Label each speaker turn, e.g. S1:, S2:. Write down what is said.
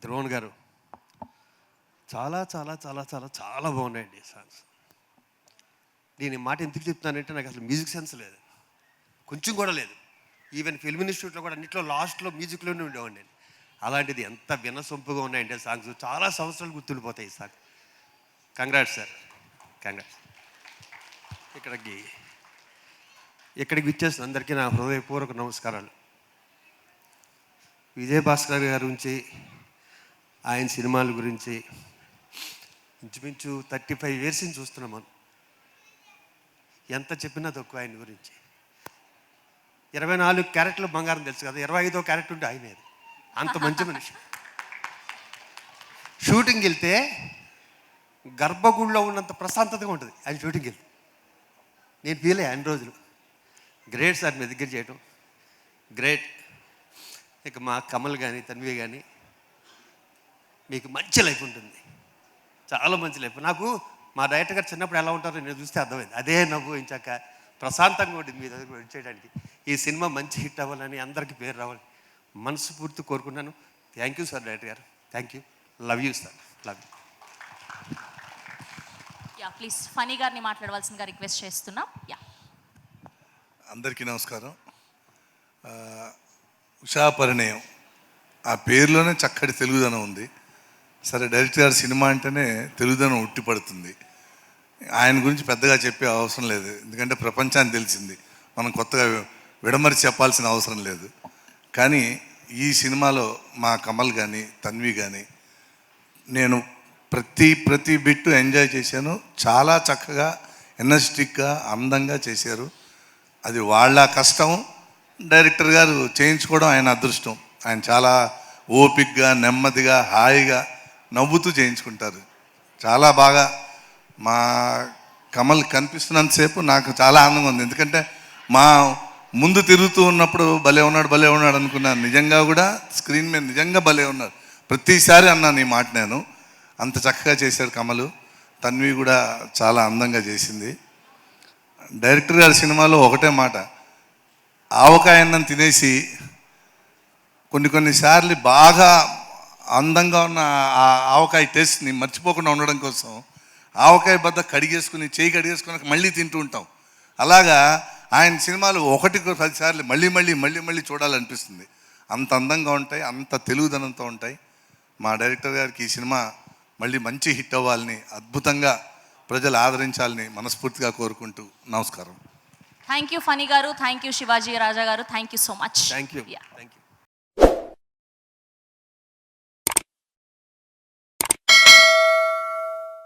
S1: Drone గారు చాలా చాలా చాలా చాలా చాలా బాగున్నాయండి సాంగ్స్. నేను ఈ మాట ఎందుకు చెప్తున్నానంటే నాకు అసలు మ్యూజిక్ సెన్స్ లేదు, కొంచెం కూడా లేదు. ఈవెన్ ఫిల్మ్ ఇన్స్టిట్యూట్లో కూడా అన్నింటిలో లాస్ట్లో మ్యూజిక్లోనే ఉండేవాడిని నేను. అలాంటిది ఎంత వినసొంపుగా ఉన్నాయంటే సాంగ్స్, చాలా సంవత్సరాలు గుర్తుండిపోతాయి ఈ సాంగ్. Congrats sir, congrats. ఇక్కడికి విచ్చేసిన అందరికీ నా హృదయపూర్వక నమస్కారాలు. విజయభాస్కర్ గారి గురించి, ఆయన సినిమాల గురించి ఇంచుమించు 35 years నుంచి చూస్తున్నాం మనం. ఎంత చెప్పినా తక్కువ ఆయన గురించి. 24 క్యారెక్టర్లు బంగారం తెలుసు కదా, 25వ క్యారెక్టర్ ఉంటే ఆయనే. అంత మంచి మనిషి. షూటింగ్కి వెళ్తే గర్భగుడిలో ఉన్నంత ప్రశాంతతగా ఉంటుంది ఆయన షూటింగ్కి వెళ్తే. నేను ఫీల్ అయ్యా అన్ని రోజులు. గ్రేట్ సార్ మీ దగ్గర చేయటం, గ్రేట్. ఇక మా కమల్ కానీ తన్వి కానీ మీకు మంచి లైఫ్ ఉంటుంది, చాలా మంచి లైఫ్. నాకు మా డైరెక్టర్ గారు చిన్నప్పుడు ఎలా ఉంటారో నేను చూస్తే అర్థమైంది. అదే నవ్వు ఇంచాక ప్రశాంతంగా ఉంటుంది మీ దగ్గర వచ్చేయడానికి. ఈ సినిమా మంచి హిట్ అవ్వాలని, అందరికీ పేరు రావాలని మనస్ఫూర్తి కోరుకున్నాను. థ్యాంక్ యూ సార్ డైరెక్టర్ గారు, thank you. Love you sir, love you.
S2: Yeah please Phani గారిని మాట్లాడవలసిందిగా రిక్వెస్ట్ చేస్తున్నాం. యా,
S3: అందరికీ నమస్కారం. ఉషా పరిణయం, ఆ పేరులోనే చక్కటి తెలుగుదనం ఉంది. సరే, డైరెక్టర్ గారి సినిమా అంటేనే తెలుగుదనం ఉట్టిపడుతుంది. ఆయన గురించి పెద్దగా చెప్పే అవసరం లేదు, ఎందుకంటే ప్రపంచానికి తెలిసింది. మనం కొత్తగా విడమరిచి చెప్పాల్సిన అవసరం లేదు. కానీ ఈ సినిమాలో మా కమల్ కానీ తన్వి కానీ నేను ప్రతి బిట్టు ఎంజాయ్ చేశాను. చాలా చక్కగా ఎనర్జెటిక్గా అందంగా చేశారు. అది వాళ్ళ కష్టం, డైరెక్టర్ గారు చేయించుకోవడం ఆయన అదృష్టం. ఆయన చాలా ఓపిక్గా, నెమ్మదిగా, హాయిగా నవ్వుతూ చేయించుకుంటారు. చాలా బాగా మా కమల్ కనిపిస్తున్నంతసేపు నాకు చాలా ఆనందంగా ఉంది. ఎందుకంటే మా ముందు తిరుగుతూ ఉన్నప్పుడు భలే ఉన్నాడు అనుకున్నాను. నిజంగా కూడా స్క్రీన్ మీద నిజంగా భలే ఉన్నారు. ప్రతిసారి అన్నాను ఈ మాట నేను. అంత చక్కగా చేశారు కమలు. తన్వి కూడా చాలా అందంగా చేసింది. డైరెక్టర్ గారి సినిమాలో ఒకటే మాట, ఆవకాయ అన్నం తినేసి కొన్నిసార్లు బాగా అందంగా ఉన్న ఆ ఆవకాయ టేస్ట్ని మర్చిపోకుండా ఉండడం కోసం ఆవకాయ బద్ద చేయి కడిగేసుకుని మళ్ళీ తింటూ ఉంటాం. అలాగా ఆయన సినిమాలు 1-10 సార్లు మళ్ళీ చూడాలనిపిస్తుంది. అంత అందంగా ఉంటాయి, అంత తెలుగుదనంతో ఉంటాయి. మా డైరెక్టర్ గారికి ఈ సినిమా మళ్ళీ మంచి హిట్ అవ్వాలని, అద్భుతంగా ప్రజలు ఆదరించాలని మనస్ఫూర్తిగా కోరుకుంటూ నమస్కారం.
S2: థ్యాంక్ యూ ఫనీ గారు, థ్యాంక్ యూ శివాజీ రాజా గారు, thank you so much.
S1: Thank you.